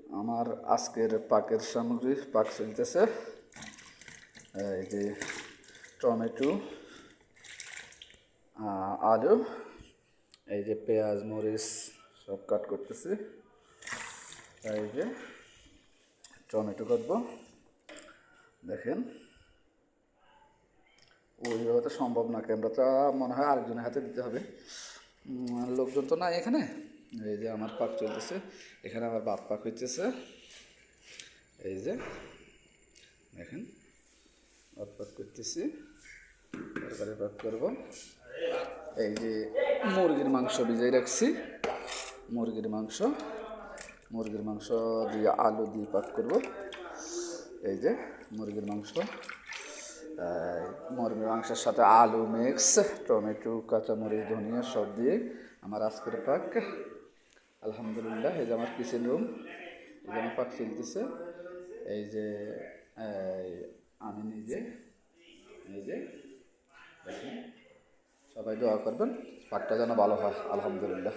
আমার আজকের পাকের সামগ্রী পাক চলতেছে। এই যে টমেটো, আলু, এই যে পেঁয়াজ মরিচ সব কাট করতেছি। এই যে টমেটো কাটবো, দেখেন ওইভাবে তো সম্ভব না, ক্যামেরাটা মনে হয় আরেকজনের হাতে দিতে হবে। লোকজন তো নাই এখানে। এই যে আমার পাক চলতেছে, এখানে আমার ভাত পাক হইতেছে। এই যে দেখেন ভাত পাক করতেছি, তরকারি পাক করব। এই যে মুরগির মাংস ভিজাই রাখছি, মুরগির মাংস দিয়ে আলু দিয়ে পাক করব। এই যে মুরগির মাংসের সাথে আলু মিক্স, টমেটো, কাঁচামরিচ, ধনিয়া সব দিয়ে আমার আজকের পাক। আলহামদুলিল্লাহ। এই যে আমার কিচেন রুম, এই যে আমার পাক চলতেছে। এই যে আমি নিজে, এই যে দেখেন, সবাই দোয়া করবেন পাকটা যেন ভালো হয়। আলহামদুলিল্লাহ।